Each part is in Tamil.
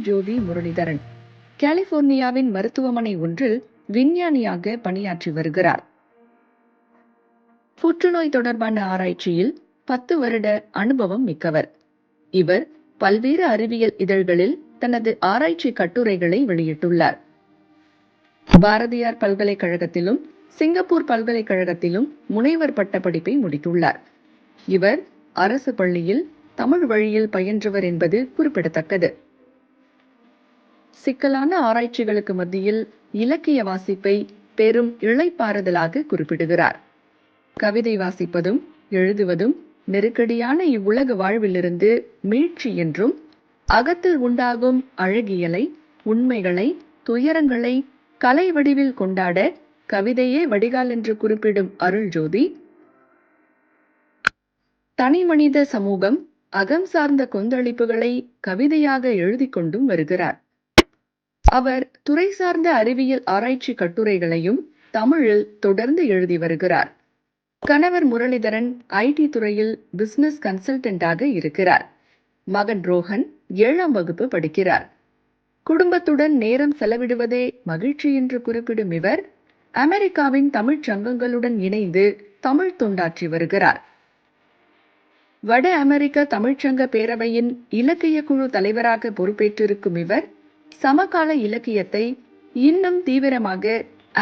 ஜோதி முரளிதரன் கலிபோர்னியாவின் மருத்துவமனை ஒன்றில் விஞ்ஞானியாக பணியாற்றி வருகிறார். புற்றுநோய் தொடர்பான ஆராய்ச்சியில் 10 வருட அனுபவம் மிக்கவர். இவர் பல்வேறு அறிவியல் இதழ்களில் தனது ஆராய்ச்சி கட்டுரைகளை வெளியிட்டுள்ளார். பாரதியார் பல்கலைக்கழகத்திலும் சிங்கப்பூர் பல்கலைக்கழகத்திலும் முனைவர் பட்டப்படிப்பை முடித்துள்ளார். இவர் அரசு பள்ளியில் தமிழ் வழியில் பயின்றவர் என்பது குறிப்பிடத்தக்கது. சிக்கலான ஆராய்ச்சிகளுக்கு மத்தியில் இலக்கிய வாசிப்பை பெரும் இளைப்பாறுதலாக குறிப்பிடுகிறார். கவிதை வாசிப்பதும் எழுதுவதும் நெருக்கடியான இவ்வுலக வாழ்விலிருந்து மீட்சி என்றும், அகத்தில் உண்டாகும் அழகியலை, உண்மைகளை, துயரங்களை கலை வடிவில் கொண்டாட கவிதையே வடிகால் என்று குறிப்பிடும் அருள் ஜோதி, தனி மனித சமூகம், அகம் சார்ந்த கொந்தளிப்புகளை கவிதையாக எழுதி கொண்டும் வருகிறார். அவர் துறை சார்ந்த அறிவியல் ஆராய்ச்சி கட்டுரைகளையும் தமிழில் தொடர்ந்து எழுதி வருகிறார். கணவர் முரளிதரன் ஐடி துறையில் பிசினஸ் கன்சல்டன்டாக இருக்கிறார். மகன் ரோஹன் 7ஆம் வகுப்பு படிக்கிறார். குடும்பத்துடன் நேரம் செலவிடுவதே மகிழ்ச்சி என்று குறிப்பிடும் இவர் அமெரிக்காவின் தமிழ்ச் சங்கங்களுடன் இணைந்து தமிழ் தொண்டாற்றி வருகிறார். வட அமெரிக்க தமிழ்ச்சங்க பேரவையின் இலக்கிய குழு தலைவராக பொறுப்பேற்றிருக்கும் இவர் சமகால இலக்கியத்தை இன்னும் தீவிரமாக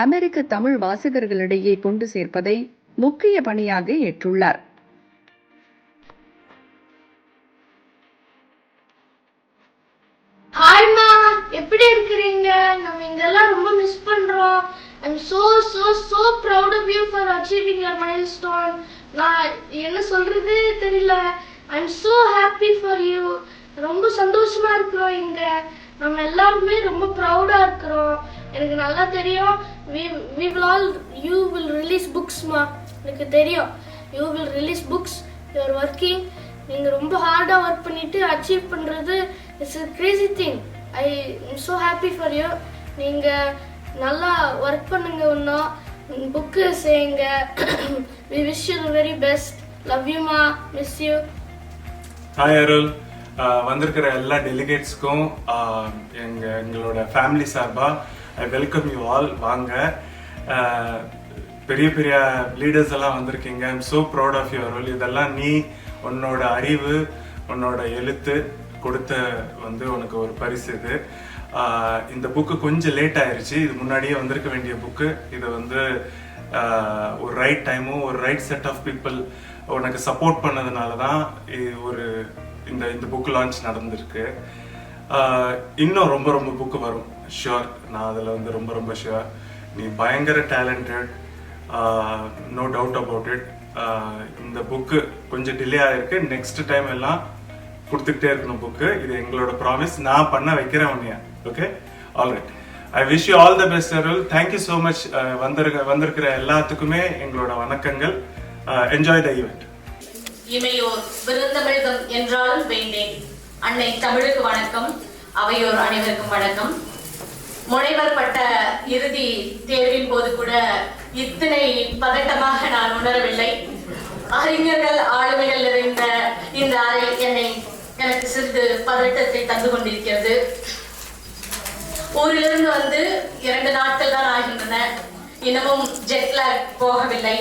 அமெரிக்க தமிழ் வாசகர்களிடையே கொண்டு சேர்ப்பதை முக்கிய பணியாக ஏற்றுள்ளார். ஹாய்மா, எப்படி இருக்கிறீங்க? நம்ம இங்கெல்லாம் ரொம்ப மிஸ் பண்றோம். I'm so proud of you for achieving your milestone. நான் என்ன சொல்றது தெரியல. I'm so happy for you. ரொம்ப சந்தோஷமா இருக்கிறோம். இங்க நம்ம எல்லாருமே ரொம்ப ப்ரௌடா இருக்கிறோம். எனக்கு நல்லா தெரியும். You will release books மா. எனக்கு தெரியும். You will release books. You are working. நீங்க ரொம்ப ஹார்டா ஒர்க் பண்ணிட்டு அச்சீவ் பண்றது it's a crazy thing. I am so happy for you. நீங்க நல்லா ஒர்க் பண்ணுங்க, இன்னும் புக்கு செய்யுங்க. We wish you the very best. Love you ma. Miss you. Hi அருள், வந்திருக்கிற எல்லா டெலிகேட்ஸ்க்கும் எங்களோட ஃபேமிலி சார்பா ஐ வெல்கம் யூ ஆல். வாங்க, பெரிய பெரிய லீடர்ஸ் எல்லாம் வந்திருக்கீங்க. I am so proud of you Arul. இதெல்லாம் நீ உன்னோட அறிவு, உன்னோட எழுத்து கொடுத்த உனக்கு ஒரு பரிசு இது. இந்த புக்கு கொஞ்சம் லேட் ஆயிடுச்சு. இது முன்னாடியே வந்திருக்க வேண்டிய புக்கு. இது ஒரு ரைட் டைமும் ஒரு ரைட் செட் ஆஃப் பீப்புள் உனக்கு சப்போர்ட் பண்ணதுனால தான் இந்த புக்கு லான்ச் நடந்திருக்கு. இன்னும் ரொம்ப ரொம்ப புக்கு வரும், ஷுவர். நான் அதில் ரொம்ப ஷுவர். நீ பயங்கர talented, no doubt about it. இந்த புக்கு கொஞ்சம் டிலே ஆயிருக்கு. நெக்ஸ்ட் டைம் எல்லாம் கொடுத்துக்கிட்டே இருக்கணும் புக்கு. இது எங்களோட ப்ராமிஸ். நான் பண்ண வைக்கிறேன் உன்னைய. Okay, alright. I wish you all the best Arul. Thank you so much. வந்திருக்கிற எல்லாத்துக்குமே எங்களோட வணக்கங்கள். Enjoy the event. இமையோர் விருந்தமிழ்தம் என்றாலும் வேண்டேன். அன்னை தமிழுக்கு வணக்கம். அவையோர் அனைவருக்கும் வணக்கம். முனைவர் பட்ட இறுதி தேர்வின் போது கூட இத்தனை பதட்டமாக நான் உணரவில்லை. அறிஞர்கள் ஆளுமைகள் நிறைந்த இந்த அறை எனக்கு சிறிது பதட்டத்தை தந்து கொண்டிருக்கிறது. ஊரிலிருந்து 2 நாட்கள் தான் ஆகின்றன. இன்னமும் ஜெட்லாக் போகவில்லை.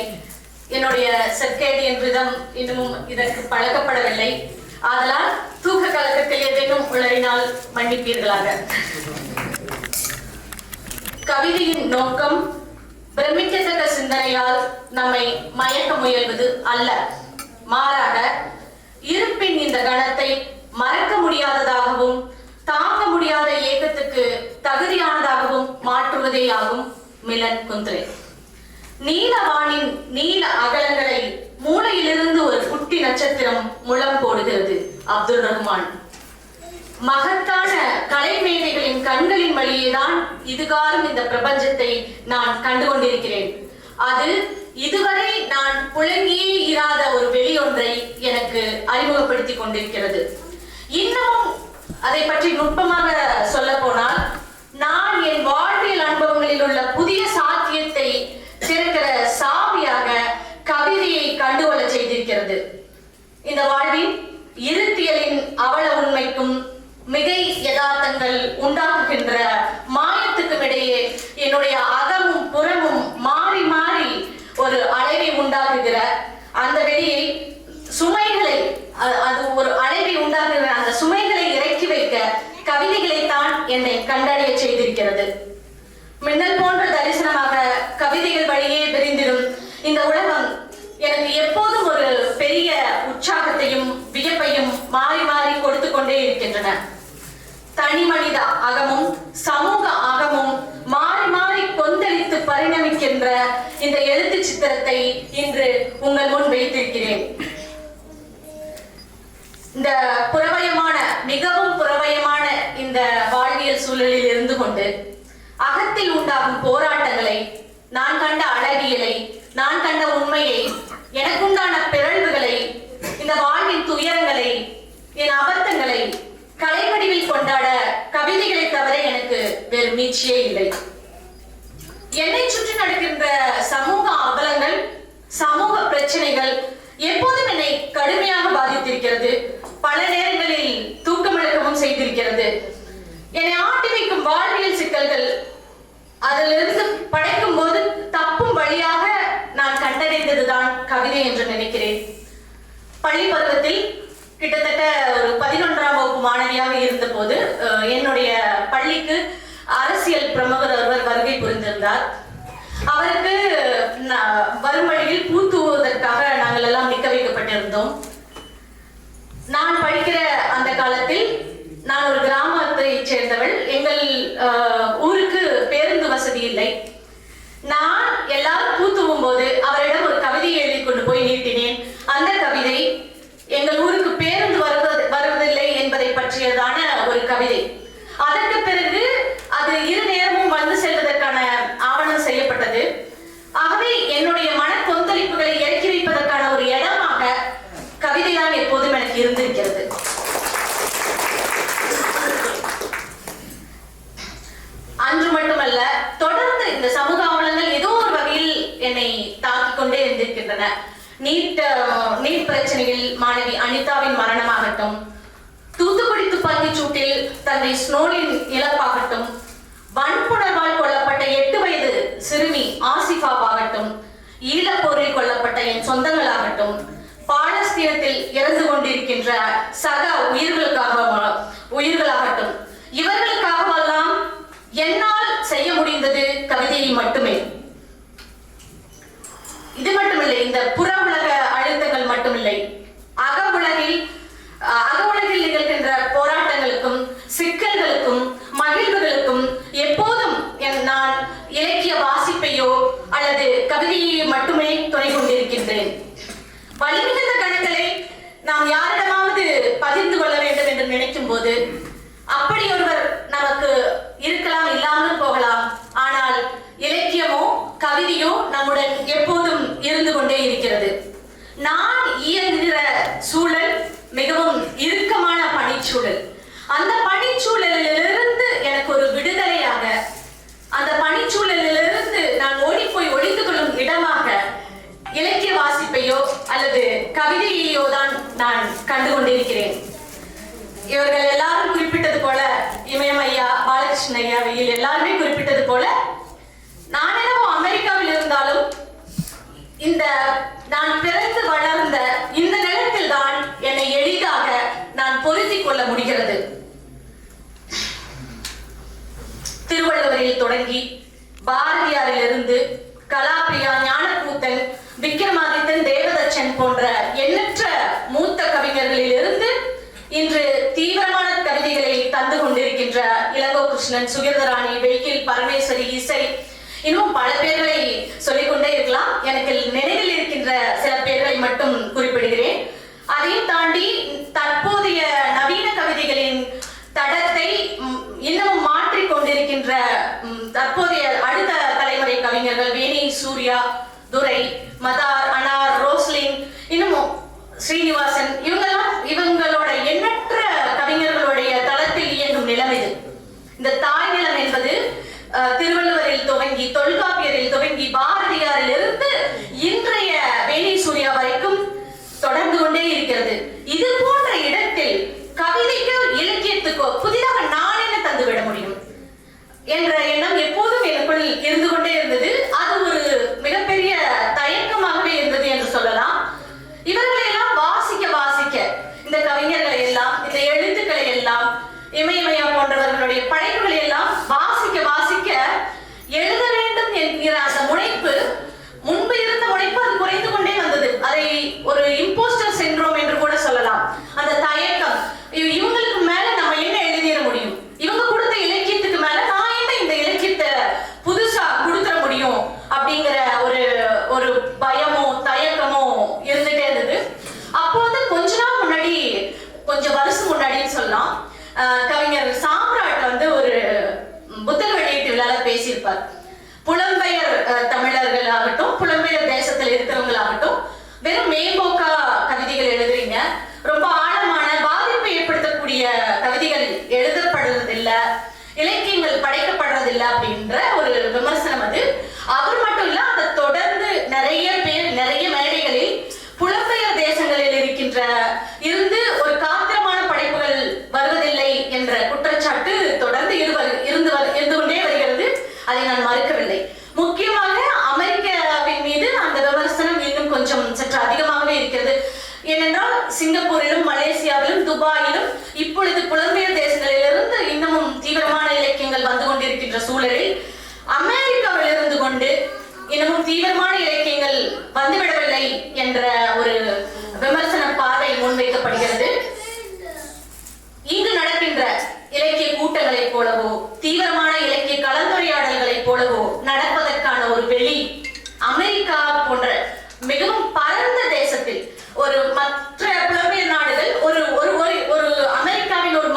என்னுடைய சர்க்கேடியன் ரிதம் இன்னமும் இதற்கு பழக்கப்படவில்லை. ஆதலால் தூக்க கலக்கத்தில் ஏதேனும் உளறினால் மன்னிப்பீர்களாக. கவிதையின் நோக்கம் பிரமிக்கத்தக்க சிந்தனையால் நம்மை மயக்க முயல்வது அல்ல, மாறாக இருப்பின் இந்த கணத்தை மறக்க முடியாததாகவும் தாங்க முடியாத ஏக்கத்துக்கு தகுதியானதாகவும் மாற்றுவதே ஆகும். மிலன் குந்த்ரே. நீலவானின் நீல அகலங்களை மூளையிலிருந்து ஒரு குட்டி நட்சத்திரம் முழம் போடுகிறது. அப்துல் ரஹ்மான். மகத்தான கலை மேதைகளின் கண்களின் வழியேதான் இதுகாரும் இந்த பிரபஞ்சத்தை நான் கண்டுகொண்டிருக்கிறேன். அது இதுவரை நான் புழங்கியே இராத ஒரு வெளியொன்றை எனக்கு அறிமுகப்படுத்தி கொண்டிருக்கிறது. இன்னமும் அதை பற்றி நுட்பமாக சொல்ல போனால், நான் என் வாழ்வியல் அனுபவங்களில் உள்ள புதிய சாத்தியத்தை திறக்கிற சாவியாக கவிதையை கண்டுகொள்ள செய்திருக்கிறது. இந்த வாழ்வின் இருத்தியலின் அவல உண்மைக்கும் மிகை யதார்த்தங்கள் உண்டாக்குகின்ற மாயத்துக்கும் இடையே என்னுடைய அகமும் புறமும் மாறி மாறி ஒரு அலைவை உண்டாக்குகிற அந்த வெளியை சுமைகளை, அது ஒரு அலைவை உண்டாக்குகிற அந்த சுமைகளை இறக்கி வைக்க கவிதைகளைத்தான் என்னை கண்டறிய செய்திருக்கிறது. மின்னல் போன்ற தரிசனமாக கவிதைகள் வழியே விரிந்திடும் இந்த உலகம் எனக்கு எப்போதும் ஒரு பெரிய உற்சாகத்தையும் வியப்பையும் மாறி மாறி கொடுத்து கொண்டே இருக்கின்றன. தனி மனித அகமும் சமூக அகமும் மாறி மாறி கொந்தளித்து பரிணமிக்கின்ற இந்த எழுத்து சித்திரத்தை இன்று உங்கள் முன் வைத்திருக்கிறேன். இந்த புறவயமான, மிகவும் புறவயமான இந்த வாழ்வியல் சூழலில் இருந்து கொண்டு அகத்தில் உண்டாகும் போராட்டங்களை, நான் கண்ட அழகியலை, நான் கண்ட உண்மையை, எனக்குண்டான பிறழ்வுகளை, இந்த வாழ்வின் துயரங்களை, என் அபத்தங்களை கலைவடிவில் கொண்டாட கவிதைகளை தவிர எனக்கு வேறு மீட்சியே இல்லை. என்னை சுற்றி நடக்கின்ற சமூக அவலங்கள், சமூக பிரச்சனைகள் எப்போதும் என்னை கடுமையாக பாதித்திருக்கிறது. பல நேரங்களில் தூக்கமிழக்கவும் செய்திருக்கிறது. என்னை ஆட்டி வைக்கும் வாழ்வியல் சிக்கல்கள், அதிலிருந்து படைக்கும் போது தப்பும் வழியாக நான் கண்டறிந்ததுதான் கவிதை என்று நினைக்கிறேன். பள்ளி பருவத்தில் கிட்டத்தட்ட ஒரு 11ஆம் வகுப்பு மாணவியாக இருந்த போது என்னுடைய பள்ளிக்கு அரசியல் பிரமுகர் ஒருவர் வருகை புரிந்திருந்தார். அவருக்கு வரும் வழியில் பூ தூவுவதற்காக நாங்கள் எல்லாம் நிற்க வைக்கப்பட்டிருந்தோம். நான் படிக்கிற அந்த காலத்தில் நான் ஒரு கிராமத்தை சேர்ந்தவள். எங்கள் ஊருக்கு பேருந்து வசதி இல்லை. நான் எல்லாரும் பூ தூவும் போது அவரிடம் ஒரு கவிதையை எழுதி கொண்டு போய் நீட்டினேன். அந்த கவிதை எங்கள் ஊருக்கு பேருந்து வருவதில்லை என்பதை பற்றியதான ஒரு கவிதை. அதற்கு பிறகு அது இரு நேரமும் வந்து செல்வதற்கான ஆவணம் செய்யப்பட்டது. ஆகவே என்னுடைய மன கொந்தளிப்புகளை இறக்கி வைப்பதற்கான ஒரு இடமாக கவிதைதான் எப்போதும் எனக்கு இருந்திருக்கிறது. அன்று மட்டுமல்ல, தொடர்ந்து இந்த சமூக அவலங்கள் ஏதோ ஒரு வகையில் என்னை தாக்கிக் கொண்டே இருந்திருக்கின்றன. நீட் பிரச்சனையில் மாணவி அனிதாவின் மரணமாகட்டும், தூத்துக்குடி துப்பாக்கிச் சூட்டில் தந்தை ஸ்னோலின் இழப்பாகட்டும், வன்புணர்வால் கொல்லப்பட்ட 8 வயது சிறுமி ஆசிஃபாவாகட்டும், ஈழப்போரில் கொல்லப்பட்ட என் சொந்தங்களாகட்டும், பாலஸ்தீனத்தில் இறந்து கொண்டிருக்கின்ற சக உயிர்களாகட்டும், இவர்களுக்காகவெல்லாம் என்னால் செய்ய முடிந்தது கவிதையை மட்டுமே. இது மட்டுமில்லை, இந்த புற உலக அழுத்தங்கள் மட்டுமில்லை, அக உலகில் நிகழ்கின்ற போராட்டங்களுக்கும் சிக்கல்களுக்கும் மகிழ்வுகளுக்கும் எப்போதும் நான் இலக்கிய வாசிப்பையோ அல்லது கவிதையை மட்டுமே துணை கொண்டிருக்கின்றேன். வலிமிகுந்த கணங்களை நாம் யாரிடமாவது பகிர்ந்து கொள்ள வேண்டும் என்று நினைக்கும் போது அப்படி ஒருவர் நமக்கு இருக்கலாம், இல்லாமல் போகலாம். ஆனால் இலக்கியமோ கவிதையோ நம்முடன் எப்போதும் இருந்து கொண்டே இருக்கிறது. நான் இயங்குகிற சூழல் மிகவும் இறுக்கமான பணிச்சூழல். அந்த பணிச்சூழலிலிருந்து எனக்கு ஒரு விடுதலையாக, அந்த பணிச்சூழலிலிருந்து நான் ஓடிப்போய் ஒழித்துக் கொள்ளும் இடமாக இலக்கிய வாசிப்பையோ அல்லது கவிதையையோ தான் நான் கண்டு கொண்டிருக்கிறேன். இவர்கள் எல்லாரும் குறிப்பிட்டது போல, இமயம் ஐயா, பாலகிருஷ்ண ஐயா, வெயில் எல்லாருமே குறிப்பிட்டது போல, நான் என்னவோ அமெரிக்காவில் இருந்தாலும் இந்த நான் பிறந்து வளர்ந்த இந்த நிலத்தில் தான் என்னை எளிதாக நான் பொருத்திக் கொள்ள முடிகிறது. திருவள்ளுவரில் தொடங்கி பாரதியாரிலிருந்து கலாப்ரியா, ஞானக்கூத்தன், விக்ரமாதித்தன், தேவதச்சன் போன்ற எண்ணற்ற மூத்த கவிஞர்களில் இருந்து இன்று தீவிரமான கவிதைகளை தந்து கொண்டிருக்கின்ற இளங்கோ கிருஷ்ணன், சுகீர்தராணி, வெய்கில் பரமேஸ்வரி, இசை, இன்னும் பல பேர்களை சொல்லிக்கொண்டே இருக்கலாம். எனக்கு நினைவில் இருக்கின்ற சில பேர்களை மட்டும் குறிப்பிடுகிறேன். அதையும் தாண்டி தற்போதைய நவீன கவிதைகளின் தடத்தை இன்னமும் மாற்றிக் கொண்டிருக்கின்ற தற்போதைய அடுத்த தலைமுறை கவிஞர்கள் வேணி, சூர்யா, துரை, மதார், அனார், ரோஸ்லின், இன்னும் ஸ்ரீனிவாசன், இவங்களோட எண்ணற்ற கவிஞர்களுடைய தளத்தில் இயங்கும் நிலம் இது. இந்த தாய் நிலம் என்பது திருவள்ளுவரில் துவங்கி, தொல்காப்பியரில் துவங்கி, பாரதியாரில் இருந்து இன்றைய வேணி, சூர்யா வரைக்கும் தொடர்ந்து கொண்டே இருக்கிறது. இது போன்ற இடத்தில் கவிதைக்கோ இலக்கியத்துக்கோ புதிதாக நான் என்ன தந்துவிட முடியும்? என்ற எண்ணம் எப்போதும் எனக்குள் இருந்து கொண்டே இருந்தது. அது ஒரு மிகப்பெரிய தயக்கமாகவே இருந்தது என்று சொல்லலாம். இவர்களை எல்லாம் வாசிக்க வாசிக்க, இந்த கவிஞர்களை எல்லாம், இந்த எழுத்துக்களை எல்லாம், இமயமயா போன்றவர்களுடைய படைப்புகளை எல்லாம் வாசிக்க வாசிக்க எழுத வேண்டும் என்கிற அந்த முனைப்பு, முன்பு இருந்த முனைப்பு அது குறைந்து கொண்டே வந்தது. அதை ஒரு இம்போஸ்டர் சிண்ட்ரோம் என்று கூட சொல்லலாம். அந்த தயக்கம், இவங்களுக்கு மேல நம்ம என்ன எழுதிட முடியும், இவங்க கொடுத்த இலக்கியத்துக்கு மேல நான் என்ன இந்த இலக்கியத்தை புதுசா கொடுத்துட முடியும் அப்படிங்கிற ஒரு ஒரு பயமோ தயக்கமோ இருந்துட்டே இருந்தது. அப்போ வந்து கொஞ்ச நாள் முன்னாடி, கொஞ்சம் வருஷம் முன்னாடின்னு சொல்லலாம், கவிஞர் சாம்ராட் வந்து ஒரு புத்தக வெளியீட்டு விழால பேசியிருப்பார். புலம்பெயர் தமிழர்கள் ஆகட்டும், புலம்பெயர் தேசத்தில் இருக்கிறவங்களாகட்டும், வெறும் மேம்போக்கா கவிதைகள் எழுதுறீங்க, ரொம்ப ஆழமான பாதிப்பை ஏற்படுத்தக்கூடிய கவிதைகள் எழுதப்படுறதில்லை, இலக்கியங்கள் படைக்கப்படுறதில்லை அப்படின்ற ஒரு விமர்சனம் அது. அவர் மட்டும் இல்ல, அதை தொடர்ந்து நிறைய பேர் நிறைய மேடைகளில் புலம்பெயர் தேசங்களில் இருந்து ஒரு காத்திரமான படைப்புகள் வருவதில்லை என்ற குற்றச்சாட்டு தொடர்ந்து இருந்து கொண்டே வருகிறது. அதை நான் மறுக்கவில்லை. முக்கியமாக அமெரிக்காவின் மீது அந்த விமர்சனம் இன்னும் கொஞ்சம் சற்று அதிகமாகவே இருக்கிறது. ஏனென்றால் சிங்கப்பூரிலும், மலேசியாவிலும், துபாயிலும் இப்பொழுது புலம்பெயர் தேசங்களிலிருந்து இன்னமும் தீவிரமான இலக்கியங்கள் வந்து கொண்டிருக்கின்ற சூழலில் அமெரிக்காவில் இருந்து கொண்டு இன்னமும் தீவிரமான இலக்கியங்கள் வந்துவிடவில்லை என்ற ஒரு விமர்சன பார்வை முன்வைக்கப்படுகிறது. இங்கு நடக்கின்ற இலக்கிய கூட்டங்களை போலவோ, தீவிரமான இலக்கிய கலந்துரையாடல்களை போலவோ நடப்பதற்கான ஒரு வெளி அமெரிக்கா போன்ற மிகவும் பரந்த தேசத்தில், ஒரு மற்ற புலம்பெயர் நாடுகள் ஒரு ஒரு அமெரிக்காவின் ஒரு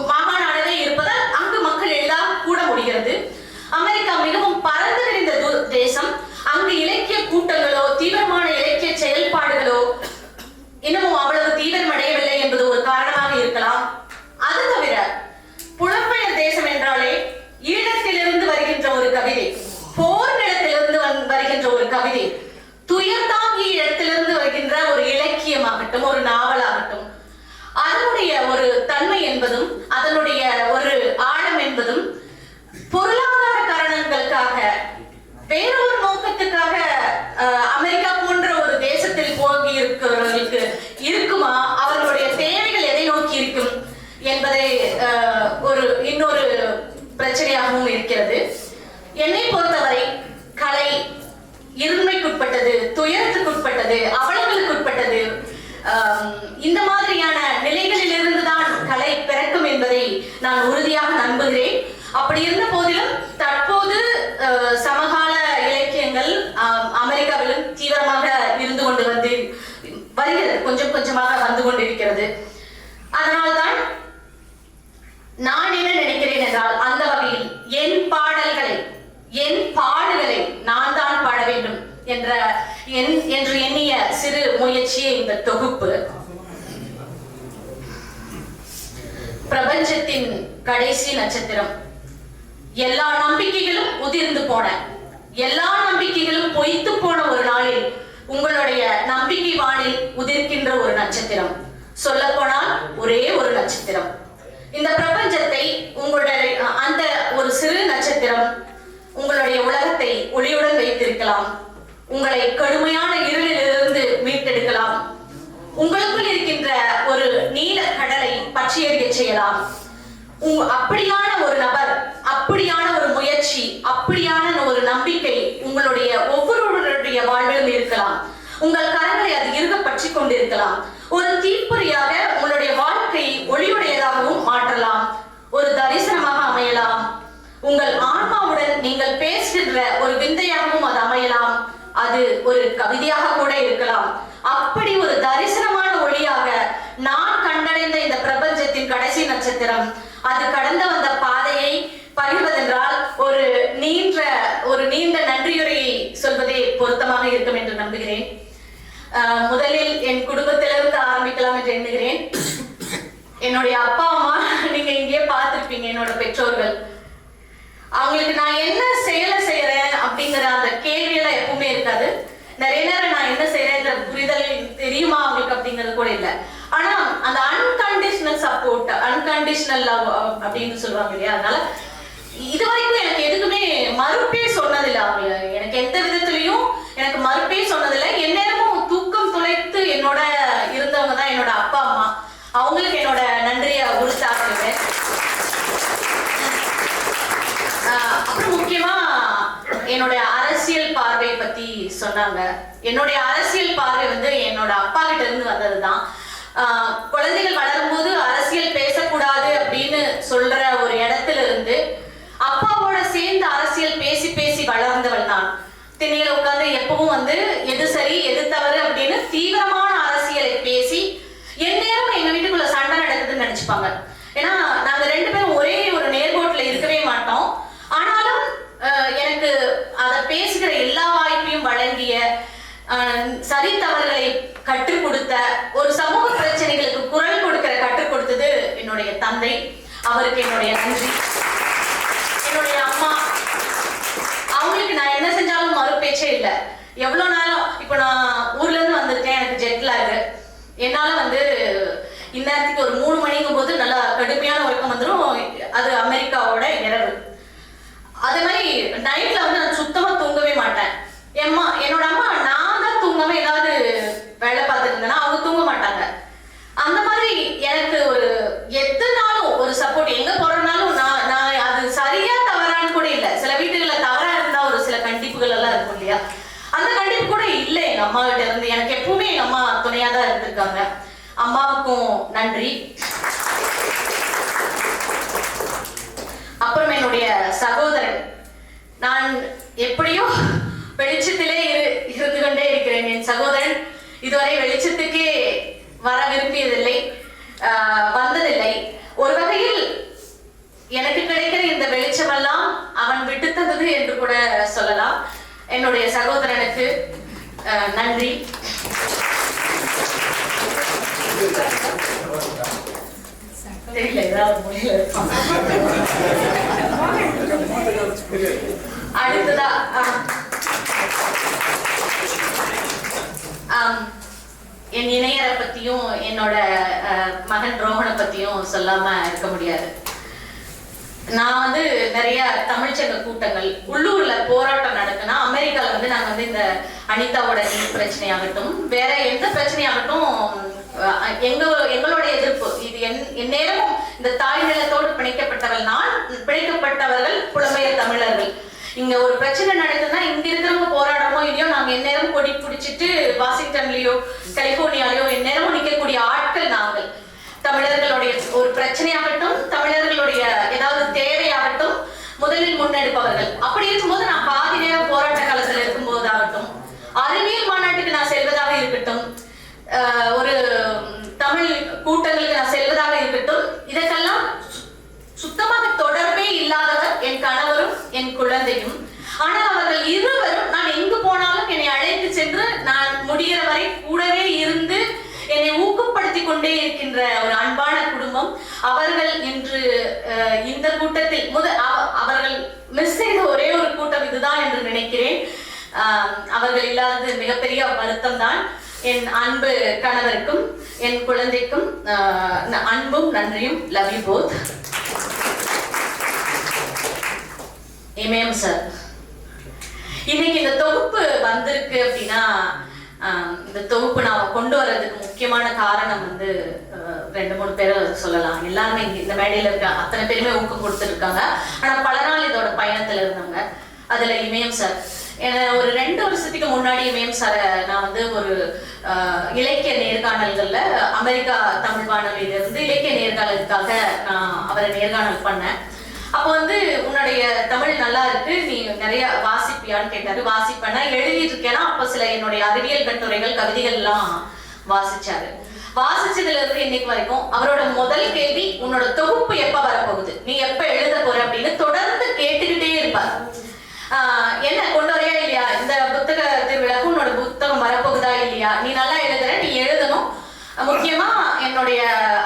மாகாண அளவே இருப்பதால் அங்கு மக்கள் எளிதாக கூட முடிகிறது. அமெரிக்கா மிகவும் பரந்து விரிந்த தேசம். அங்கு இலக்கிய கூட்டங்களோ தீவிரமான இலக்கிய செயல்பாடுகளோ இன்னமும் அவ்வளவு தீவிரமடையவில்லை என்பது ஒரு காரணமாக இருக்கலாம். அது தவிர புலம்பெயர் தேசம் என்றாலே ஈழத்திலிருந்து வருகின்ற ஒரு கவிதை, போர் நிலத்திலிருந்து வருகின்ற ஒரு கவிதை, துயர்தாங்கி இடத்திலிருந்து வருகின்ற ஒரு இலக்கியமாகட்டும், ஒரு நாவலாகட்டும், அதனுடைய ஒரு தன்மை என்பதும் அதனுடைய ஒரு ஆழம் என்பதும் பொருளாதார காரணங்களுக்காக, வேறொரு நோக்கத்துக்காக அமெரிக்கா போன்ற ஒரு தேசத்தில் போகி இருக்கிறவர்களுக்கு இருக்குமா, அவர்களுடைய தேவைகள் எதை நோக்கி இருக்கும் என்பதை இன்னொரு பிரச்சனையாகவும் இருக்கிறது. என்னை பொறுத்தவரை கலை இருமைக்குட்பட்டது, துயரத்துக்குட்பட்டது, அவலங்களுக்குட்பட்டது. இந்த மாதிரியான நிலைகளில் இருந்துதான் கலை பிறக்கும் என்பதை நான் உறுதியாக நம்புகிறேன். அப்படி இருந்த போதிலும் தற்போது சமகால இலக்கியங்கள் அமெரிக்காவிலும் தீவிரமாக இருந்து கொண்டு வருகிறது, கொஞ்சம் கொஞ்சமாக வந்து கொண்டிருக்கிறது. அதனால்தான் நான் என்ன நினைக்கிறேன் என்றால், அந்த வகையில் என் பாடல்களை, என் பாடுகளை நான் தான் பாட வேண்டும் என்று எண்ணிய சிறு முயற்சியே இந்த தொகுப்பு. பிரபஞ்சத்தின் கடைசி நட்சத்திரம். எல்லா நம்பிக்கைகளும் உதிர்ந்து போன, எல்லா நம்பிக்கைகளும் பொய்த்து போன ஒரு நாளில் உங்களுடைய நம்பிக்கை வானில் உதிர்க்கின்ற ஒரு நட்சத்திரம். சொல்ல போனால் ஒரே ஒரு நட்சத்திரம். இந்த பிரபஞ்சத்தை, உங்களுடைய அந்த ஒரு சிறு நட்சத்திரம் உங்களுடைய உலகத்தை ஒளியுடன் வைத்திருக்கலாம், உங்களை கடுமையான இருளிலிருந்து மீட்டெடுக்கலாம், உங்களுக்குள் இருக்கின்ற ஒரு நீல கடலை பற்றி எறிய செய்யலாம். அப்படியான ஒரு நபர், அப்படியான ஒரு முயற்சி, அப்படியான ஒரு நம்பிக்கை உங்களுடைய ஒவ்வொருவருடைய வாழ்விலும் இருக்கலாம். உங்கள் கரங்களை அது இருக பற்றி கொண்டிருக்கலாம். ஒரு தீப்பொறியாக உங்களுடைய வாழ்க்கை ஒளியுடையதாகவும் மாற்றலாம், ஒரு தரிசனமாக அமையலாம். உங்கள் ஆன்மாவுடன் நீங்கள் பேசுகின்ற ஒரு விந்தையாகவும் அது அமையலாம். அது ஒரு கவிதையாக கூட இருக்கலாம். அப்படி ஒரு தரிசனமான ஒளியாக நான் கண்டடைந்த இந்த பிரபஞ்சத்தின் கடைசி நட்சத்திரம், அது கடந்து வந்த பாதையை பகிர்வதென்றால் ஒரு நீண்ட நன்றியுரையை சொல்வதே பொருத்தமாக இருக்கும் என்று நம்புகிறேன். முதலில் என் குடும்பத்திலிருந்து ஆரம்பிக்கலாம் என்று எண்ணுகிறேன். என்னுடைய அப்பா அம்மா நீங்க இங்கே பார்த்திருப்பீங்க, என்னோட பெற்றோர்கள். அவங்களுக்கு நான் என்ன செயலை செய்யறேன் அப்படிங்கிற அந்த கேள்வியெல்லாம் எப்பவுமே இருக்காது. நிறைய நேரம் நான் என்ன செய்யறேன்ற புரிதல் தெரியுமா அவங்களுக்கு அப்படிங்கிறது கூட இல்லை. ஆனா அந்த அன்கண்டிஷனல் சப்போர்ட், அன்கண்டிஷனல் லவ் அப்படின்னு சொல்லுவாங்க இல்லையா, அதனால என்னுடைய அரசியல் பார்வை பத்தி சொன்னாங்க. என்னுடைய அரசியல் பார்வை வந்து என்னோட அப்பா கிட்ட இருந்து வந்ததுதான். குழந்தைகள் வளரும்போது அரசியல் பேசக்கூடாது அப்படின்னு சொல்ற ஒரு இடத்துல இருந்து அப்பாவோட சேர்ந்து அரசியல் பேசி பேசி வளர்ந்தவள் நான். திண்ணையில உட்கார்ந்து எப்பவும் வந்து எது சரி எது தவறு அப்படின்னு தீவிரமான அரசியலை பேசி எந்நேரம் எங்க வீட்டுக்குள்ள சண்டை நடக்குதுன்னு நினைச்சுப்பாங்க. ஏன்னா நாங்க 2 பேரும் ஒரே ஒரு நேர்கோட்டில் இருக்கவே மாட்டோம். ஆனாலும் எனக்கு அதை பேசுகிற எல்லா வாய்ப்பையும் வழங்கிய, சரி தவறுகளை கற்றுக் கொடுத்த, ஒரு சமூக பிரச்சனைகளுக்கு குரல் கற்றுக் கொடுத்தது என்னுடைய தந்தை. அவருக்கு என்னுடைய நன்றி. என்னுடைய அம்மா, அவங்களுக்கு நான் என்ன செஞ்சாலும் மறுபேச்சே இல்லை. எவ்வளவு நாளும் இப்ப நான் ஊர்ல இருந்து வந்திருக்கேன், எனக்கு ஜெட்லாக். என்னால வந்து இந்நேரத்துக்கு ஒரு 3 மணிங்கும் போது நல்லா கடுமையான உறக்கம் வந்துடும். அது அமெரிக்காவோட இரவு. அதே மாதிரி நைட்ல வந்து நான் சுத்தமா தூங்கவே மாட்டேன். என்னோட அம்மா நான் தான் தூங்காம ஏதாவது வேலை பார்த்துட்டு இருந்தேன்னா அவங்க தூங்க மாட்டாங்க. அந்த மாதிரி எனக்கு ஒரு எத்தனை நாளும் ஒரு சப்போர்ட். எங்க போறனாலும் நான் அது சரியா தவறான்னு கூட இல்லை. சில வீட்டுகள்ல தவறா இருந்தா ஒரு சில கண்டிப்புகள் எல்லாம் இருக்கும் இல்லையா, அந்த கண்டிப்பு கூட இல்லை எங்க அம்மா கிட்ட இருந்து. எனக்கு எப்பவுமே எங்க அம்மா துணையா தான் இருந்திருக்காங்க. அம்மாவுக்கும் நன்றி. அப்புறம் என்னுடைய சகோதரன், நான் எப்படியோ வெளிச்சத்திலே இருந்து கொண்டே இருக்கிறேன். என் சகோதரன் இதுவரை வெளிச்சத்துக்கே வர விரும்பியதில்லை, வந்ததில்லை. ஒரு வகையில் எனக்கு கிடைக்கிற இந்த வெளிச்சமெல்லாம் அவன் விட்டு தந்தது என்று கூட சொல்லலாம். என்னுடைய சகோதரனுக்கு நன்றி. தெரியல, ஏதாவது அடுத்ததா என் இணையரை பத்தியும் என்னோட மகன் ரோஹனை பத்தியும் சொல்லாம இருக்க முடியாது. நான் வந்து நிறைய தமிழ்ச்சங்க கூட்டங்கள், உள்ளூர்ல போராட்டம் நடக்குன்னா அமெரிக்கால வந்து நாங்க வந்து இந்த அனிதாவோட நீட் பிரச்சனையாகட்டும், வேற எந்த பிரச்சனையாகட்டும், எங்களோட எதிர்ப்பு இது எந்நேரமும் இந்த தாய் நிலத்தோடு பிணைக்கப்பட்டவர்கள் புலம்பெயர் தமிழர்கள். இங்க ஒரு பிரச்சனை நடக்குதுன்னா இங்க இருக்கிறவங்க போராடமோ இல்லையோ நாங்க எந்நேரம் கொடி பிடிச்சிட்டு வாஷிங்டன்லயோ கலிபோர்னியாலயோ எந்நேரமும் நிற்கக்கூடிய ஆட்கள் நாங்கள். தமிழர்களுடைய ஒரு பிரச்சனையாகட்டும், தமிழர்களுடைய ஏதாவது தேவையாகட்டும் முதலில் முன்னெடுப்பவர்கள். அப்படி இருக்கும்போது நான் பாதி நேரம் போராட்ட காலத்துல இருக்கும் போதாகட்டும், அறிவியல் மாநாட்டுக்கு நான் செல்வதாக இருக்கட்டும், ஒரு தமிழ் கூட்டங்களுக்கு நான் செல்வதாக இருக்கட்டும், இதற்கெல்லாம் சுத்தமாக தொடர்பே இல்லாதவர் என் கணவரும் என் குழந்தையும். ஆனால் அவர்கள் இருவரும் நான் எங்கு போனாலும் என்னை அழைத்து சென்று நான் முடிகிற வரை கூடவே இருந்து என்னை ஊக்கப்படுத்தி கொண்டே இருக்கின்ற ஒரு அன்பான குடும்பம். அவர்கள் இன்று இந்த கூட்டத்தில் அவர்கள் மிஸ் செய்த ஒரே ஒரு கூட்டம் இதுதான் என்று நினைக்கிறேன். அவர்கள் இல்லாதது மிகப்பெரிய வருத்தம் தான். என் அன்பு கணவருக்கும் என் குழந்தைக்கும் அன்பும் நன்றியும். Love you both. Imayam sir, இன்னைக்கு இந்த தொகுப்பு வந்திருக்கு அப்படின்னா, இந்த தொகுப்பு நான் கொண்டு வர்றதுக்கு முக்கியமான காரணம் வந்து 2-3 பேரை சொல்லலாம். எல்லாருமே இந்த மேடையில இருக்க அத்தனை பேருமே ஊக்கம் கொடுத்துருக்காங்க. ஆனா பல நாள் இதோட பயணத்துல இருந்தவங்க. அதுல இமயம் சார், ஒரு 2 வருஷத்துக்கு முன்னாடி இமயம் சாரை நான் வந்து ஒரு இலக்கிய நேர்காணல்கள்ல அமெரிக்கா தமிழ் வானொலியில இருந்து இலக்கிய நேர்காணலுக்காக நான் அவரை நேர்காணல் பண்ணேன். அப்போ வந்து உன்னுடைய தமிழ் நல்லா இருக்கு, நீ நிறைய வாசிப்பியான்னு கேட்டாரு. வாசிப்பேன்னா எழுதிட்டு இருக்கேன்னா அப்ப சில என்னுடைய அறிவியல் கட்டுரைகள் கவிதைகள் எல்லாம் வாசிச்சாரு. வாசிச்சதுல இருந்து இன்னைக்கு வரைக்கும் அவரோட முதல் கேள்வி, உன்னோட தொகுப்பு எப்ப வரப்போகுது, நீ எப்ப எழுத போற அப்படின்னு தொடர்ந்து கேட்டுக்கிட்டே இருப்பார். என்ன கொண்டு வரையா இல்லையா, இந்த புத்தக திருவிழாவுக்கு உன்னோட புத்தகம் வரப்போகுதா இல்லையா, நீ நல்லா எழுதுற, நீ எழுதணும். முக்கியமா என்னுடைய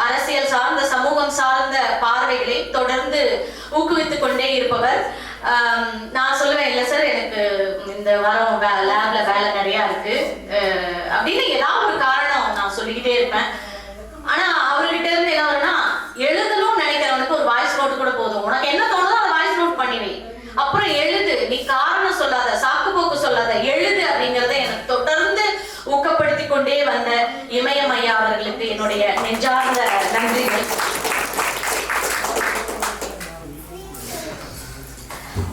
அரசியல் சார்ந்த சமூகம் சார்ந்த பார்வைகளை தொடர்ந்து ஊக்குவித்துக் கொண்டே இருப்பவர். நான் சொல்லுவேன், இல்ல சார் எனக்கு இந்த வாரம் லேப்ல வேலை நிறைய இருக்கு அப்படின்னு ஏதாவது ஒரு காரணம் நான் சொல்லிக்கிட்டே இருப்பேன். ஆனா அவர்கிட்ட இருந்து என்ன வரும்னா, எழுதணும்னு நினைக்கிறவனுக்கு ஒரு வாய்ஸ் நோட்டு கூட போதும், உனக்கு என்ன தோணுதோ அதை வாய்ஸ் நோட் பண்ணிவை, அப்புறம் எழுது, நீ காரணம் சொல்லாத, சாக்கு போக்கு சொல்லாத, எழுது அப்படிங்கறத எனக்கு தொடர்ந்து ஊக்கப்படுத்தி கொண்டே வந்த இமயம் ஐயா அவர்களுக்கு என்னுடைய நெஞ்சார்ந்த நன்றிகள்.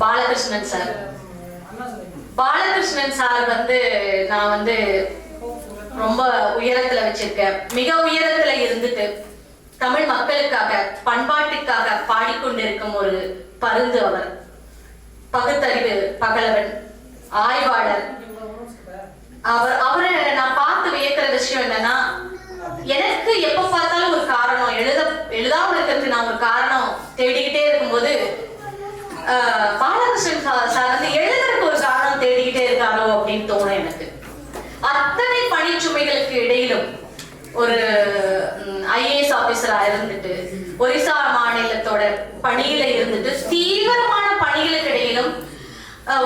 பாலகிருஷ்ணன் சார், பாலகிருஷ்ணன் சார் வந்து நான் வந்து ரொம்ப உயரத்துல வச்சிருக்கேன். மிக உயரத்துல இருந்துட்டு தமிழ் மக்களுக்காக பண்பாட்டுக்காக பாடிக்கொண்டிருக்கும் ஒரு பருந்து. அவர் பகுத்தறிவு பகலவன், ஆய்வாளர். அவரை நான் பார்த்து வியக்கிற விஷயம் என்னன்னா, எனக்கு எப்ப பார்த்தாலும் ஒரு காரணம், எழுதாம இருக்கிறதுக்கு நான் ஒரு காரணம் தேடிக்கிட்டே இருக்கும்போது பாலகிருஷ்ணன் சார் வந்து எழுதுறதுக்கு ஒரு காரணம் தேடிக்கிட்டே இருக்காரோ அப்படின்னு தோணும் எனக்கு. அத்தனை பணிச்சுமைகளுக்கு இடையிலும் ஒரு IAS ஆபீசரா இருந்துட்டு ஒரிசா மாநிலத்தோட பணியில இருந்துட்டு தீவிரமான பணிகளுக்கு இடையிலும்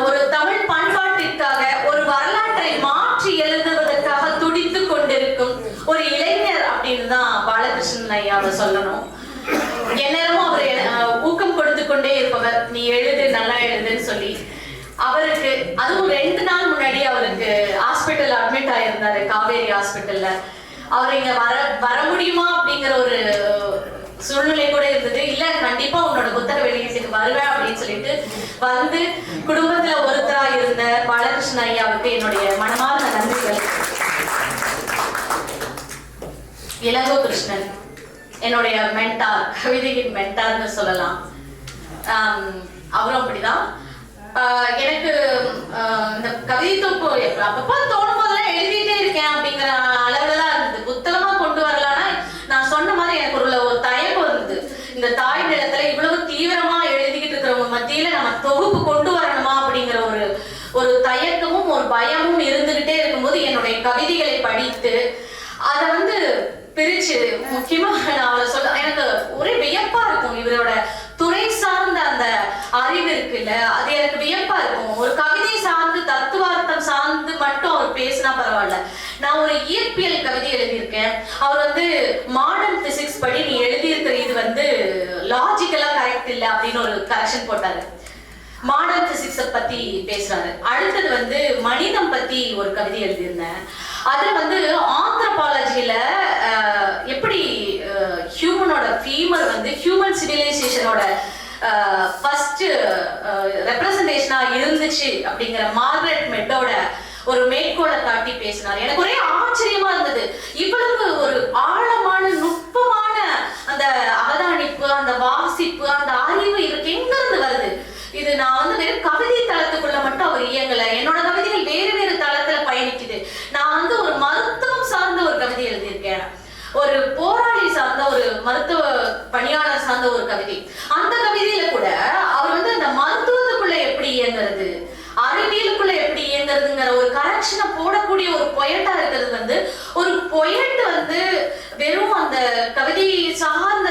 ஒரு தமிழ் பண்பாட்டிற்காக ஒரு வரலாற்றை மாற்றி எழுதுவதற்காக துடித்து கொண்டிருக்கும் ஒரு இளைஞர் அப்படின்னு தான் பாலகிருஷ்ணன் ஐயாவை சொல்லணும். எந்நேரமும் அவர் ஊக்கம் கொடுத்து கொண்டே இருப்பவர். நீ எழுது, நல்லா எழுதுன்னு சொல்லி. அவருக்கு அதுவும் 2 நாள் முன்னாடி அவருக்கு ஹாஸ்பிட்டல் அட்மிட் ஆயிருந்தாரு, காவேரி ஹாஸ்பிட்டல்ல. அவர் இங்க வர முடியுமா அப்படிங்கிற ஒரு சூழ்நிலை கூட இருந்தது. இல்ல, கண்டிப்பா உன்னோட புத்தக வெளியீட்டுக்கு வருவேன் அப்படின்னு சொல்லிட்டு வந்து குடும்பத்துல ஒருத்தரா இருந்த பாலகிருஷ்ணன் ஐயாவுக்கு என்னுடைய மனமார்ந்த நன்றிகள். இளங்கோ கிருஷ்ணன் என்னுடைய மென்டார், கவிதையின் மென்டார்னு சொல்லலாம். அவரும் அப்படிதான். எனக்கு இந்த கவிதை தொகுப்பு அப்பப்போ தோணும் போதெல்லாம் எழுதிட்டே இருக்கேன் அப்படிங்கிற அளவுலாம் இருந்தது. புத்தகமா கொண்டு வரலான்னா நான் சொன்ன மாதிரி எனக்கு ஒரு தயக்கம் இருந்தது. இந்த தாய் நிலத்துல இவ்வளவு தீவிரமா எழுதிக்கிட்டு இருக்கிறவங்க மத்தியில நம்ம தொகுப்பு கொண்டு வரணுமா அப்படிங்கிற ஒரு தயக்கமும் ஒரு பயமும் இருந்துகிட்டே இருக்கும்போது என்னுடைய கவிதைகளை படித்து அதை வந்து பிரிச்சு, முக்கியமா நான் அவளை சொல்ல எனக்கு ஒரே வியப்பா இருக்கும். இவரோட துறை சார்ந்த அந்த அறிவு இருக்குல்ல, அது எனக்கு வியப்பா இருக்கும். ஒரு கவிதை சார்ந்து தத்துவார்த்தம் சார்ந்து மட்டும் அவர் பேசினா பரவாயில்ல. நான் ஒரு இயற்பியல் கவிதை எழுதியிருக்கேன். அவர் வந்து மாடர்ன் பிசிக்ஸ் படி நீ எழுதியிருக்கிற இது வந்து லாஜிக்கலா கரெக்ட் இல்லை அப்படின்னு ஒரு கரெக்ஷன் போட்டாரு. மாடர்ன் பிசிக்ஸ பத்தி பேசுறாரு. அடுத்தது வந்து மனிதம் பத்தி ஒரு கவிதை எழுதியிருந்தேன். அதுல வந்து ஆந்த்ரோபாலஜில எப்படி ஹியூமனோட ஃபீமர் வந்து ஹியூமன் சிவிலைசேஷனோட ஃபர்ஸ்ட் ரெப்ரசன்டேஷனா இருந்துச்சு அப்படிங்கிற மார்கரெட் மெட்டோட ஒரு மேற்கோளை காட்டி பேசினார். எனக்கு ஒரே ஆச்சரியமா இருந்தது. இவ்வளவு ஒரு ஆழமான நுட்பமான அந்த அவதானிப்பு, அந்த வாசிப்பு, அந்த அறிவு இவருக்கு எங்க இருந்து வருது? இது நான் வந்து வெறும் கவிதை தளத்துக்குள்ள மட்டும் அவர் இயங்கல. என்னோட கவிதைகள் வேறு வேறு தளத்துல பயணிக்குது. நான் வந்து ஒரு மருத்துவம் சார்ந்த ஒரு கவிதை எழுதியிருக்கேன், ஒரு போராளி சார்ந்த ஒரு மருத்துவ பணியாளர் சார்ந்த ஒரு கவிதை. அந்த கவிதையில கூட அவர் வந்து அந்த மருத்துவத்துக்குள்ள எப்படி இயங்குறது, அறிவியலுக்குள்ள எப்படி இயங்குறதுங்கிற ஒரு கரெக்ஷனை போடக்கூடிய ஒரு பொயட்டா இருக்கிறது வந்து ஒரு பொயட் வந்து வெறும் அந்த கவிதை சார்ந்த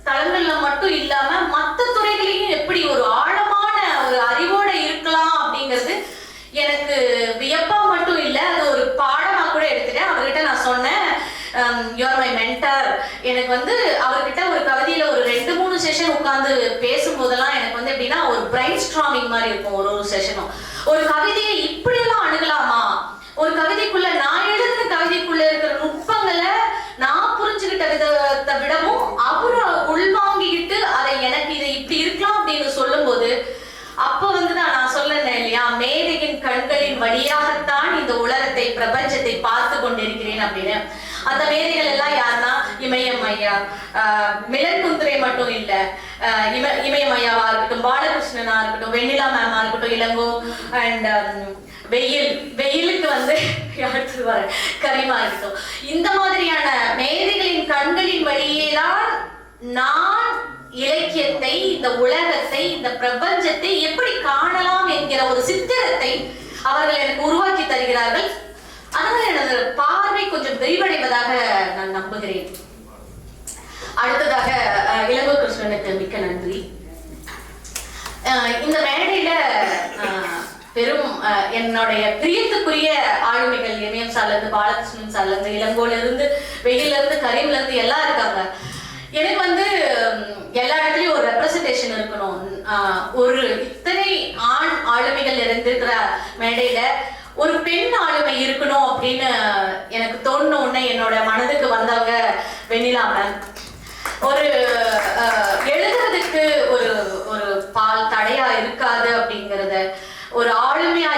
தளங்கள்ல மட்டும் இல்லாம மற்ற துறைகளையும் எப்படி ஒரு ஆழமான ஒரு அறிவோட இருக்கலாம் அப்படிங்கிறது எனக்கு வியப்பா மட்டும் இல்லை, அது ஒரு பாடமா கூட எடுத்துட்டேன். அவர்கிட்ட நான் சொன்னேன், யூஆர் மை மென்டார். எனக்கு வந்து அவர்கிட்ட ஒரு கவிதையில ஒரு 2-3 செஷன் உட்கார்ந்து பேசும்போதெல்லாம் எனக்கு வந்து எப்படின்னா ஒரு பிரைன் ஸ்ட்ராமிங் மாதிரி இருக்கும். ஒரு செஷனும் ஒரு கவிதையை இப்படியெல்லாம் அணுகலாமா, ஒரு கவிதைக்குள்ள நான் எழுதுற கவிதைக்குள்ள இருக்கிற நுட்பங்களை நான் புரிஞ்சுக்கிட்ட விதத்தை விடவும் அவரு உள்வாங்கிக்கிட்டு அதை எனக்கு இதை இப்படி இருக்கலாம் அப்படின்னு சொல்லும் போது அப்ப வந்துதான் நான் சொல்லேன் இல்லையா, மேதையின் கண்களின் வழியாகத்தான் இந்த உலகத்தை பிரபஞ்சத்தை பார்த்து கொண்டிருக்கிறேன் அப்படின்னு. அந்த மேதைகள் எல்லாம் யாருன்னா இமயம் ஐயா, மிலன் குந்துரை மட்டும் இல்ல, இமயம் ஐயாவா இருக்கட்டும், பாலகிருஷ்ணனா இருக்கட்டும், வெண்ணிலா மேமா இருக்கட்டும், இளங்கோ அண்ட் வெயிலுக்கு வந்து அடுத்து வர கரிமா இருக்கட்டும். இந்த மாதிரியான மேதைகளின் கண்களின் வழியேதான் நான் இலக்கியத்தை, இந்த உலகத்தை, இந்த பிரபஞ்சத்தை எப்படி காணலாம் என்கிற ஒரு சித்திரத்தை அவர்கள் எனக்கு உருவாக்கி தருகிறார்கள். அதனால எனது பார்வை கொஞ்சம் விரிவடைவதாக நான் நம்புகிறேன். அடுத்ததாக இளங்கோ கிருஷ்ணனுக்கு மிக்க நன்றி. இந்த மேடையில பெரும் என்னுடைய பிரியத்துக்குரிய ஆளுமைகள் எம்எம் சார்ல இருந்து, பாலகிருஷ்ணன் சார்ல இருந்து, இளங்கோல இருந்து, வெயில இருந்து, கரீம்ல இருந்து எல்லாம் இருக்காங்க. எனக்கு வந்து எல்லா இடத்துலயும் ஒரு ரெப்ரசன்டேஷன் இருக்கணும். ஒரு இத்தனை ஆண் ஆளுமைகள் இருந்திருக்கிற மேடையில ஒரு பெண் ஆளுமை இருக்கணும் அப்படின்னு எனக்கு தோணுன உடனே என்னோட மனதுக்கு வந்தவங்க வெண்ணிலா மேம். ஒரு எழுதுறதுக்கு ஒரு ஒரு பால் தடையா இருக்காது அப்படிங்கறத, ஒரு ஆளுமையா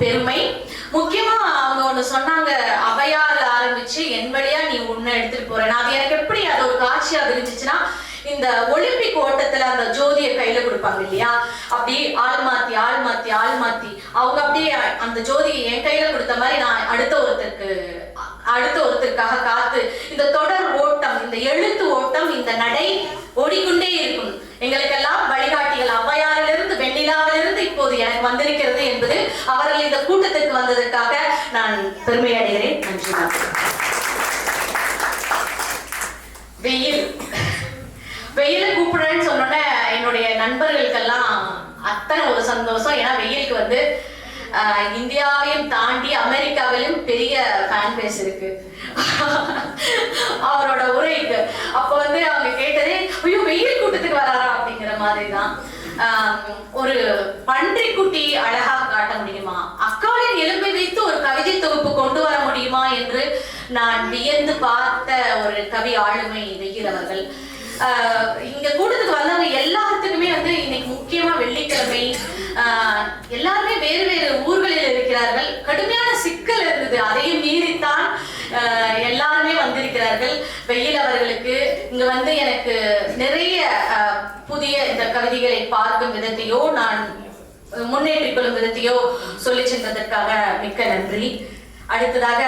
பெருமை. முக்கியமா அவங்க ஒண்ணு சொன்னாங்க, அவையார்ல ஆரம்பிச்சு என் வழியா நீ உன்னை எடுத்துட்டு போறேன். அது எனக்கு எப்படி அது ஒரு காட்சியா விரிஞ்சிச்சுன்னா, இந்த ஒலிம்பிக் ஓட்டத்துல அந்த ஜோதியை கையில கொடுப்பாங்க இல்லையா, அப்படி ஆள் மாத்தி அவங்க அப்படியே அந்த ஜோதியை என் கையில கொடுத்த மாதிரி நான் அடுத்த ஒருத்தருக்காக காத்து இந்த தொடர் ஓட்டம், இந்த எழுத்து ஓட்டம், இந்த நடை ஓடிக்கொண்டே இருக்கும். எங்களுக்கெல்லாம் வழிகாட்டிகள் ஔவையாரிலிருந்து வெண்ணிலாவிலிருந்து இப்போது எனக்கு வந்திருக்கிறது என்பது அவர்கள் இந்த கூட்டத்திற்கு வந்ததற்காக நான் பெருமை அடைகிறேன். நன்றி. வெயில கூப்பிடுறேன்னு சொன்னோன்னே என்னுடைய நண்பர்களுக்கெல்லாம் அத்தனை ஒரு சந்தோஷம். ஏன்னா வெயிலுக்கு வந்து இந்தியாவையும் தாண்டி அமெரிக்காவிலும் பெரிய ஃபேன் பேஸ் இருக்கு அவரோட உரைக்கு. அப்போ வந்து அவங்க கேட்டதே, ஐயோ வெயில் கூட்டத்துக்கு வராரா அப்படிங்கிற மாதிரி தான். ஒரு பன்றி குட்டி அழகா காட்ட முடியுமா, அக்காவின் எலும்பை வைத்து ஒரு கவிதை தொகுப்பு கொண்டு வர முடியுமா என்று நான் வியந்து பார்த்த ஒரு கவி ஆளுமை வெயில் அவர்கள். இங்க கூட்டத்துக்கு வந்தவங்க எல்லாத்துக்குமே வந்து இன்னைக்கு முக்கியமா வெள்ளிக்கிழமை, எல்லாருமே வேறு வேறு ஊர்களில் இருக்கிறார்கள். கடுமையான சிக்கல் இருந்தது, அதையும் மீறித்தான் எல்லாருமே வந்திருக்கிறார்கள். வெயில் அவர்களுக்கு இங்க வந்து எனக்கு நிறைய புதிய இந்த கவிதைகளை பார்க்கும் விதத்தையோ நான் முன்னேற்றிக் கொள்ளும் விதத்தையோ சொல்லி சென்றதற்காக மிக்க நன்றி. அடுத்ததாக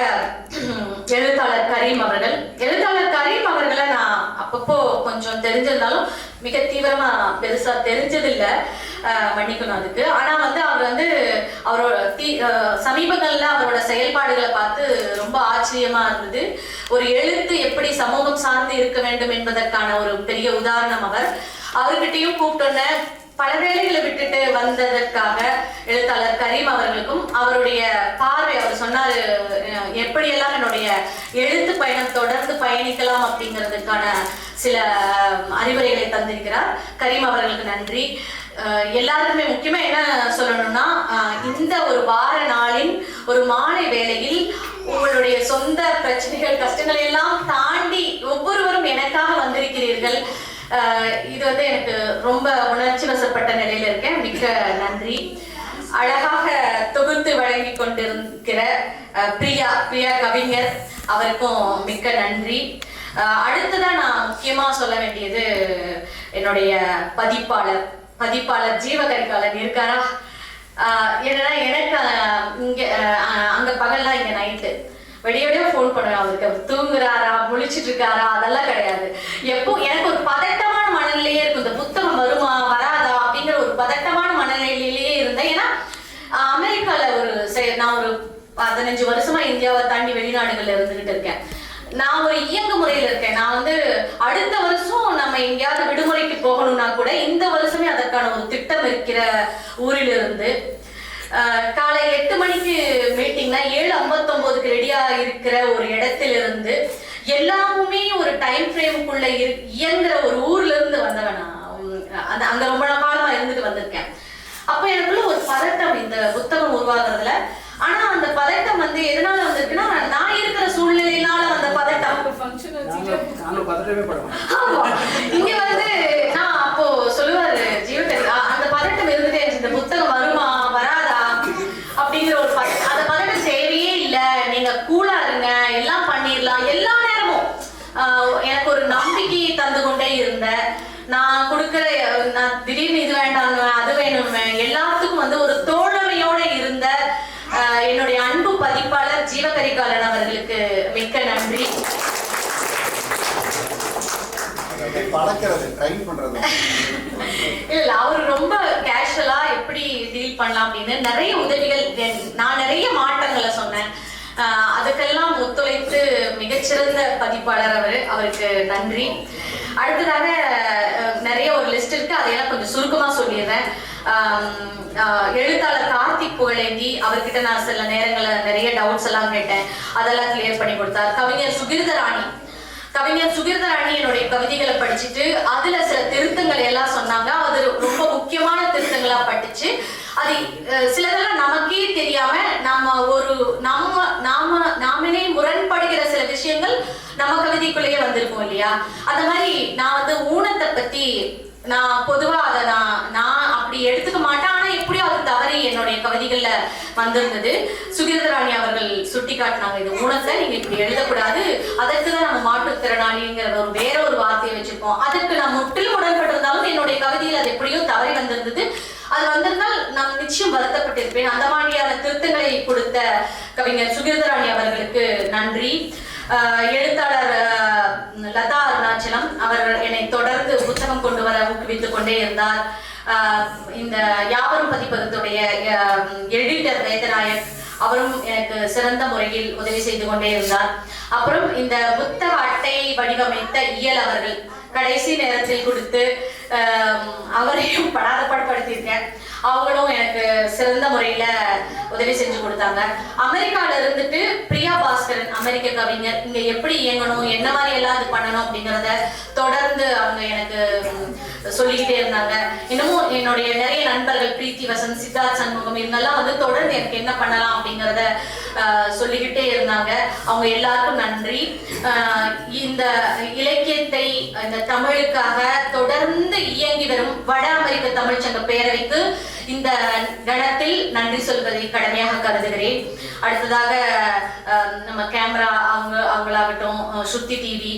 எழுத்தாளர் கரீம் அவர்களை நான் அப்பப்போ கொஞ்சம் தெரிஞ்சிருந்தாலும் மிக தீவிரமா பெருசா தெரிஞ்சதில்லை, மன்னிக்கணும் அதுக்கு. ஆனா வந்து அவர் வந்து அவரோட சமீபங்கள்ல அவரோட செயல்பாடுகளை பார்த்து ரொம்ப ஆச்சரியமா இருந்தது. ஒரு எழுத்து எப்படி சமூகம் சார்ந்து இருக்க வேண்டும் என்பதற்கான ஒரு பெரிய உதாரணம் அவர். அவர்கிட்டையும் கூப்பிட்டோன்ன பல வேலைகளை விட்டுட்டு வந்ததற்காக எழுத்தாளர் கரீம் அவர்களுக்கும் அவருடைய பார்வை, அவர் சொன்னாரு எப்படியெல்லாம் என்னுடைய எழுத்து பயணம் தொடர்ந்து பயணிக்கலாம் அப்படிங்கிறதுக்கான சில அறிவுரைகளை தந்திருக்கிறார். கரீம் அவர்களுக்கு நன்றி. எல்லாருக்குமே முக்கியமா என்ன சொல்லணும்னா, இந்த ஒரு வார நாளின் ஒரு மாலை வேளையில் உங்களுடைய சொந்த பிரச்சனைகள் கஷ்டங்களை எல்லாம் தாண்டி ஒவ்வொருவரும் எனக்காக வந்திருக்கிறீர்கள். இது வந்து எனக்கு ரொம்ப உணர்ச்சி வசப்பட்ட நிலையில இருக்கேன். மிக்க நன்றி. அழகாக தொகுத்து வழங்கி கொண்டிருக்கிற பிரியா கவிஞர் அவருக்கும் மிக்க நன்றி. அடுத்ததா நான் முக்கியமா சொல்ல வேண்டியது என்னுடைய பதிப்பாளர் ஜீவகரிகாலன் இருக்காரா? என்னன்னா எனக்கு இங்க அங்க பகல்லாம் இங்க நைட்டு வெடியோட போன் பண்ணுவேன் அவருக்கு. அவர் தூங்குறாரா முழிச்சிட்டு இருக்காரா அதெல்லாம் கிடையாது. எப்போ எனக்கு ஒரு பதட்டமான மனநிலையே இருக்கும், இந்த புத்தகம் வருமா வராதா அப்படிங்கிற ஒரு பதட்டமான மனநிலையிலேயே இருந்தேன். ஏன்னா அமெரிக்கால நான் ஒரு 15 வருஷமா இந்தியாவை தாண்டி வெளிநாடுகள்ல இருந்துகிட்டு இருக்கேன். நான் ஒரு இயங்கு முறையில இருக்கேன். நான் வந்து அடுத்த வருஷம் நம்ம எங்கேயாவது விடுமுறைக்கு போகணும்னா கூட இந்த வருஷமே அதற்கான ஒரு திட்டம் இருக்கிற ஊரில் இருந்து காலை 8 மணிக்கு மீட்டிங்னா 7:59க்கு ரெடியா இருக்கிற ஒரு இடத்துல இருந்து எல்லாமே ஒரு டைம் ஃப்ரேமுக்குள்ள இயங்குற ஒரு ஊர்ல இருந்து வந்தவன் நான். அங்க ரொம்ப காலமா இருந்துட்டு வந்திருக்கேன். அப்ப எனக்குள்ள ஒரு பதட்டம் இந்த புத்தகம் உருவாக்குறதுல. ஆனா அந்த பதட்டம் வந்து எதனால வந்திருக்குன்னா, நான் இருக்கிற சூழ்நிலையினால அந்த பதட்டம். இங்க வந்து நான் அப்போ சொல்லுவாரு ஜீவகரி, அந்த பதட்டம் இருந்துட்டே இந்த புத்தகம் வருமா வராதா அப்படிங்கிற ஒரு பதட்டம். அந்த பதட்டம் தேவையே இல்லை, நீங்க கூலா இருங்க, எல்லாம் பண்ணிடலாம். எல்லா நேரமும் எனக்கு ஒரு நம்பிக்கையை தந்து கொண்டே இருந்த, நான் கொடுக்குற நான் திடீர்னு இது வேண்டாம் அது வேணுமே எல்லாத்துக்கும் வந்து ஒரு தோழமையோட இருந்த என்னுடைய அன்பு பதிப்பாளர் ஜீவகரிகாலன் அவர்களுக்கு மிக்க நன்றி. இல்ல அவர் ரொம்ப கேஷுவலா எப்படி டீல் பண்ணலாம் அப்படின்னு நிறைய உதவிகள், நான் நிறைய மாற்றங்களை சொன்னேன். அதுக்கெல்லாம் ஒத்துழைத்து மிகச்சிறந்த பதிப்பாளர் அவருக்கு நன்றி. அடுத்ததாக நிறைய ஒரு லிஸ்ட் இருக்கு, அதையெல்லாம் கொஞ்சம் சுருக்கமா சொல்லிடுறேன். எழுத்தாளர் கார்த்திக் புகழேந்தி அவர்கிட்ட நான் சில நேரங்களில் நிறைய டவுட்ஸ் எல்லாம் கேட்டேன், அதெல்லாம் கிளியர் பண்ணி கொடுத்தார். கவிஞர் சுகிர்தராணி என்னுடைய கவிதைகளை படிச்சுட்டு அதுல சில திருத்தங்கள் எல்லாம் சொன்னாங்க. அது ரொம்ப முக்கியமான திருத்தங்களா பட்டுச்சு. அது சிலதெல்லாம் நமக்கே தெரியாம நாமனே முரண்படுகிற சில விஷயங்கள் நம்ம கவிதைக்குள்ளேயே வந்திருக்கோம் இல்லையா. அந்த மாதிரி நான் வந்து ஊனத்தை பத்தி நான் பொதுவா அதை நான் அப்படி எடுத்துக்க மாட்டேன். ஆனா எப்படியோ அது தவறி என்னுடைய கவிதைகள்ல வந்திருந்தது. சுகீர்தராணி அவர்கள் சுட்டி காட்டினாங்க, இது ஊனத்தை நீங்க இப்படி எழுதக்கூடாது, அதற்குதான் நம்ம மாற்றுத்திறனாளிங்கிற வேற ஒரு வார்த்தையை வச்சிருக்கோம். அதற்கு நான் முற்றிலும் உடன்பட்டிருந்தாலும் என்னுடைய கவிதையில் அது எப்படியோ தவறி வந்திருந்தது. அது வந்திருந்தால் நான் நிச்சயம் வருத்தப்பட்டிருப்பேன். அந்த மாதிரியான திருத்தங்களை கொடுத்த கவிஞர் சுகீர்தராணி அவர்களுக்கு நன்றி. எழுத்தாளர் லதா அருணாச்சலம் அவர் என்னை தொடர்ந்து புத்தகம் கொண்டு வர ஊக்குவித்துக் கொண்டே இருந்தார். இந்த யாவரும் பதிப்பகத்துடைய எடிட்டர் வேதநாயக் அவரும் எனக்கு சிறந்த முறையில் உதவி செய்து கொண்டே இருந்தார். அப்புறம் இந்த புத்தக அட்டை வடிவமைத்த இயல் அவர்கள் கடைசி நேரத்தில் கொடுத்து அவரையும் படாதப்படுத்தியிருக்கேன். அவங்களும் எனக்கு சிறந்த முறையில உதவி செஞ்சு கொடுத்தாங்க. அமெரிக்கால இருந்துட்டு பிரியா பாஸ்கரன் அமெரிக்க கவிஞர் இங்க எப்படி இயங்கணும், என்ன மாதிரி எல்லாம் இது பண்ணணும் அப்படிங்கிறத தொடர்ந்து அவங்க எனக்கு சொல்லிக்கிட்டே இருந்தாங்க. இன்னமும் என்னுடைய நிறைய நண்பர்கள் பிரீத்தி வசந்த், சித்தார்த் சண்முகம் இவங்கெல்லாம் வந்து தொடர்ந்து எனக்கு என்ன பண்ணலாம் அப்படிங்கிறத சொல்லிக்கிட்டே இருந்தாங்க. அவங்க எல்லாருக்கும் நன்றி. இந்த இலக்கியத்தை இந்த தமிழுக்காக தொடர்ந்து இயங்கி வரும் வட அமெரிக்க தமிழ் சங்க பேரவைக்கு இந்த கணத்தில் நன்றி சொல்வதை கடமையாக கருதுகிறேன். அடுத்ததாக நம்ம கேமரா அவங்களாகட்டும், ஸ்ருதி டிவி,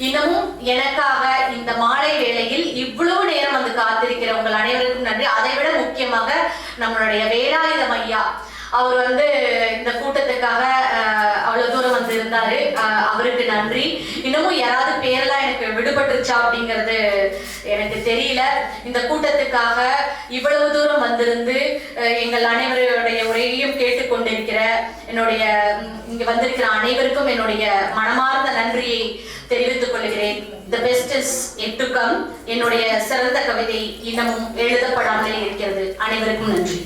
இன்னமும் எனக்காக இந்த மாலை வேளையில் இவ்வளவு நேரம் வந்து காத்திருக்கிற உங்கள் அனைவருக்கும் நன்றி. அதை விட முக்கியமாக நம்மளுடைய வேலாயுதம் ஐயா, அவர் வந்து இந்த கூட்டத்துக்காக அவ்வளவு தூரம் வந்து இருந்தாரு, அவருக்கு நன்றி. இன்னமும் யாராவது பேரெல்லாம் எனக்கு விடுபட்டுருச்சா அப்படிங்கிறது எனக்கு தெரியல. இந்த கூட்டத்துக்காக இவ்வளவு தூரம் வந்திருந்து எங்கள் அனைவருடைய உரையையும் கேட்டுக்கொண்டிருக்கிற என்னுடைய இங்க வந்திருக்கிற அனைவருக்கும் என்னுடைய மனமார்ந்த நன்றியை தெரிவித்துக் கொள்கிறேன். The best is yet to come. என்னுடைய சிறந்த கவிதை இன்னமும் எழுதப்படாமலே இருக்கிறது. அனைவருக்கும் நன்றி.